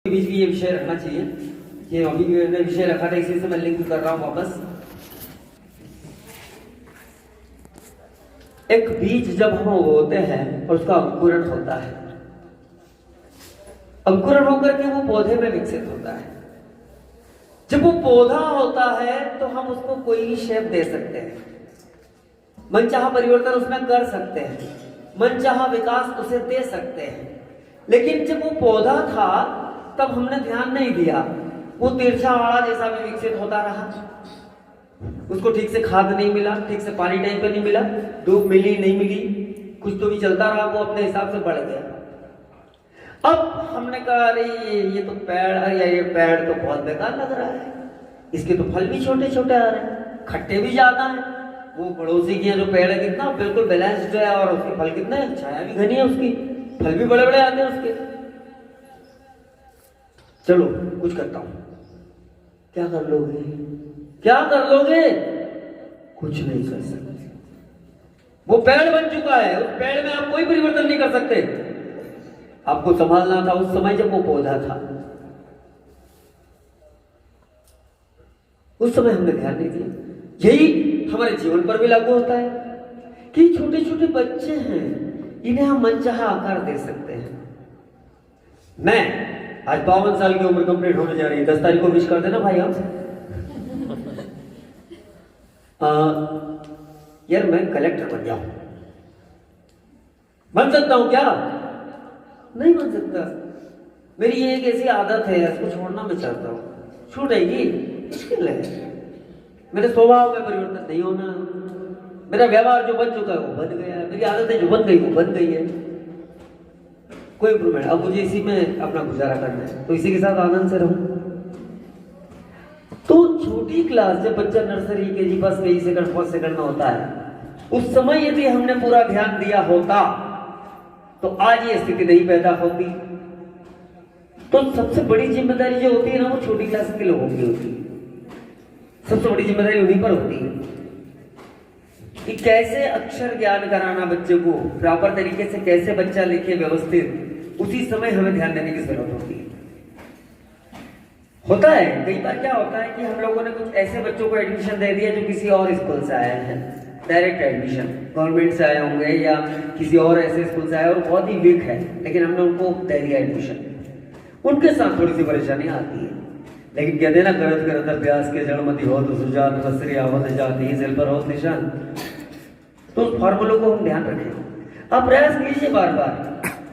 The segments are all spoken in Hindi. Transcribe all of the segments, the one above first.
बीच भी ये विषय रखना चाहिए कि अभी भी मैंने विषय रखा था, इसी से मैं लिंक कर रहा हूं वापस। एक बीज जब हम उगोते हैं और उसका अंकुरण होता है, अंकुरण होकर के वो पौधे में विकसित होता है। जब वो पौधा होता है तो हम उसको कोई भी शेप दे सकते हैं, मनचाहा परिवर्तन उसमें कर सकते हैं, मनचाहा विकास उसे दे सकते हैं। लेकिन जब वो पौधा था तब हमने ध्यान नहीं दिया, वो तिरछा वाला जैसा भी विकसित होता रहा। उसको ठीक से खाद नहीं मिला, ठीक से पानी टाइम पे नहीं मिला, धूप मिली नहीं मिली, कुछ तो भी चलता रहा, वो अपने हिसाब से बढ़ गया। अब हमने कहा अरे ये तो पेड़ है, या ये पेड़ तो बहुत बेकार लग रहा है, इसके तो फल भी छोटे छोटे आ रहे हैं, खट्टे भी ज्यादा हैं। वो पड़ोसी की जो पेड़ है कितना बिल्कुल बैलेंस्ड है और उसके फल कितने, छाया भी घनी है उसकी, फल भी बड़े बड़े आते हैं उसके। चलो कुछ करता हूं। क्या कर लोगे, क्या कर लोगे? कुछ नहीं कर सकते। वो पेड़ बन चुका है, उस पेड़ में आप कोई परिवर्तन नहीं कर सकते। आपको संभालना था उस समय जब वो पौधा था, उस समय हमने ध्यान नहीं दिया। यही हमारे जीवन पर भी लागू होता है कि छोटे छोटे बच्चे हैं, इन्हें हम मनचाहा आकार दे सकते हैं। मैं आज 52 साल की उम्र कंप्लीट होने जा रही है, 10 तारीख को विश कर देना भाई आप। यार मैं कलेक्टर बन जाऊं, बन सकता हूं क्या? नहीं बन सकता। मेरी ये एक ऐसी आदत है, इसको छोड़ना मैं चाहता हूं, छूटेगी मुश्किल है। मेरे स्वभाव में परिवर्तन नहीं होना, मेरा व्यवहार जो बन चुका है वो बन गया, मेरी आदतें जो बन गई वो बन गई है, कोई इम्प्रूवमेंट। अब मुझे इसी में अपना गुजारा करना है, तो इसी के साथ आनंद से रहूं। तो छोटी क्लास जब बच्चा नर्सरी के जी फर्स्ट के सेकंड फर्स्ट सेकंड में होता है, उस समय यदि हमने पूरा ध्यान दिया होता तो आज ये स्थिति नहीं पैदा होती। तो सबसे बड़ी जिम्मेदारी जो होती है ना, वो छोटी क्लास के लोगों की होती है। सबसे बड़ी जिम्मेदारी उन्हीं पर होती है कि कैसे अक्षर ज्ञान कराना बच्चे को, प्रॉपर तरीके से कैसे बच्चा लिखे व्यवस्थित, उसी समय हमें ध्यान देने की जरूरत होती है। होता है कई बार क्या होता है कि हम लोगों ने कुछ ऐसे बच्चों को एडमिशन दे दिया जो किसी और स्कूल से आए हैं, डायरेक्ट एडमिशन गवर्नमेंट से आए होंगे या किसी और ऐसे स्कूल से आए और बहुत ही वीक है, लेकिन हमने उनको दे दिया एडमिशन। उनके साथ थोड़ी सी परेशानी आती है, लेकिन कहते हैं ना, करत करत अभ्यास के जड़मति हो तो सुजान रसरी आवत जाती सेल पर हो निशान। तो उस फॉर्मूलों को हम ध्यान रखें, आप प्रयास कीजिए बार बार।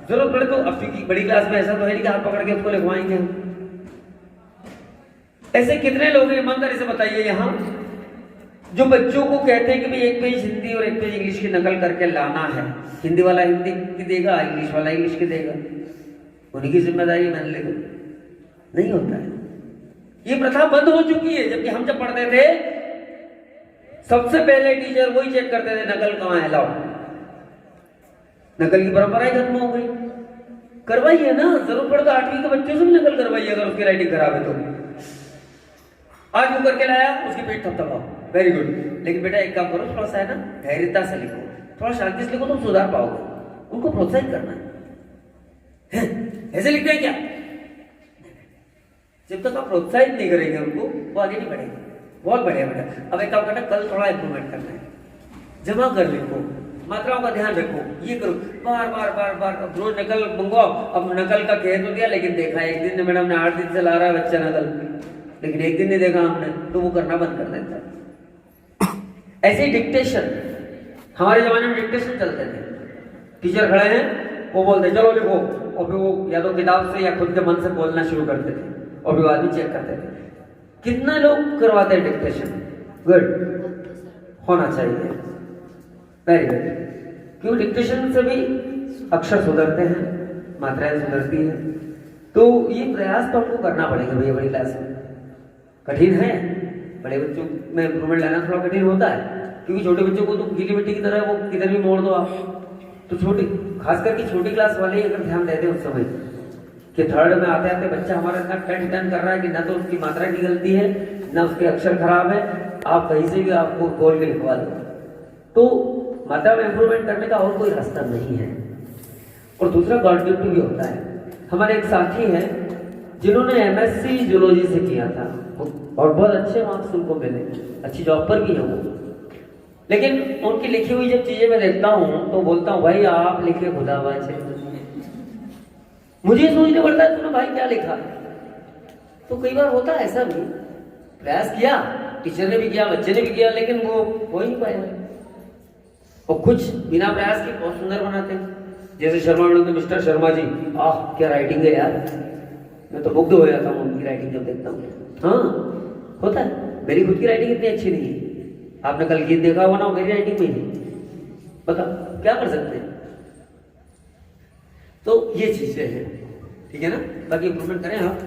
जरूरत पड़े तो अब की बड़ी क्लास में ऐसा तो है नहीं कि हाथ पकड़ के उसको लिखवाएंगे हम। ऐसे कितने लोग हैं ईमानदारी से बताइए यहाँ जो बच्चों को कहते हैं कि भाई एक पेज हिंदी और एक पेज इंग्लिश की नकल करके लाना है, हिंदी वाला हिंदी की देगा, इंग्लिश वाला इंग्लिश की देगा, उन्हीं की जिम्मेदारी मान ले। नहीं होता है, ये प्रथा बंद हो चुकी है। जबकि हम जब पढ़ते थे सबसे पहले टीचर वही चेक करते थे नकल कहाँ है, लाओ। नकल की परंपरा ही खत्म हो गई। करवाइए ना, जरूरत पड़े तो 8वीं के बच्चों से भी नकल करवाइए अगर उसकी राइटिंग खराब है तो। आज वो करके लाया, उसकी पीठ थपथपाओ, वेरी गुड। लेकिन बेटा एक काम करो, थोड़ा सा है ना धैर्यता से लिखो, थोड़ा शांति से लिखो, तुम सुधार पाओगे। उनको प्रोत्साहित करना है। ऐसे लिखते हैं क्या? जब तक आप प्रोत्साहित नहीं करेंगे उनको, वो आगे नहीं बढ़ेंगे। बहुत बढ़िया बेटा, अब एक काम करना, कल थोड़ा इंप्रूवमेंट करना है, जमा कर लिखो, मात्राओं का ध्यान रखो, ये करो, बार बार बार बार रोज नकल मंगवाओ। अब नकल का कह तो दिया, लेकिन देखा एक दिन मैडम ने 8 दिन से ला रहा है बच्चा नकल, लेकिन एक दिन नहीं देखा हमने, तो वो करना बंद कर देता है। ऐसे ही डिक्टेशन, हमारे जमाने में डिक्टेशन चलते थे, टीचर खड़े हैं, वो बोलते चलो लिखो, और फिर वो या तो किताब से या खुद के मन से बोलना शुरू करते थे, और फिर आदमी चेक करते थे। कितने लोग करवाते हैं डिक्टेशन? गुड, होना चाहिए, वेरी गुड। क्यों? डिक्टेशन से भी अक्षर सुधरते हैं, मात्राएं सुधरती हैं। तो ये प्रयास तो हमको करना पड़ेगा भैया। बड़ी क्लास में कठिन है, बड़े बच्चों में इम्प्रूवमेंट लाना थोड़ा कठिन होता है, क्योंकि छोटे बच्चों को तो गीली मिट्टी की तरह वो किधर भी मोड़ दो आप। तो छोटी, खास करके छोटी क्लास वाले अगर ध्यान देते उस समय कि थर्ड में आते आते बच्चा हमारा इतना टन कर रहा है कि ना तो उसकी मात्रा की गलती है, ना उसके अक्षर खराब है, आप कहीं से भी आपको बोल के लिखवा दो, तो मात्रा में इम्प्रूवमेंट करने का और कोई रास्ता नहीं है। और दूसरा गॉड गिफ्ट भी होता है। हमारे एक साथी हैं, जिन्होंने एमएससी जूलॉजी से किया था और बहुत अच्छे मार्क्स उनको मिले, अच्छी जॉब पर भी है वो, लेकिन उनकी लिखी हुई जब चीजें मैं देखता हूँ तो बोलता हूँ भाई आप लिखे खुदाबाज है। मुझे सोचना पड़ता है तूने भाई क्या लिखा। तो कई बार होता है ऐसा भी, प्रयास किया, टीचर ने भी किया, बच्चे ने भी किया, लेकिन वो हो ही नहीं पाया। और कुछ बिना प्रयास के बहुत सुंदर बनाते हैं, जैसे शर्मा मैडम, मिस्टर शर्मा जी, आह क्या राइटिंग है यार, मैं तो मुग्ध हो जाता हूँ उनकी राइटिंग जब देखता हूँ। हाँ होता है, मेरी खुद की राइटिंग इतनी अच्छी नहीं है, आपने कल गीत देखा होगा ना, मेरी राइटिंग में नहीं, बता क्या कर सकते हैं। तो ये चीजें हैं, ठीक है ना, बाकी इम्प्रूवमेंट करें आप।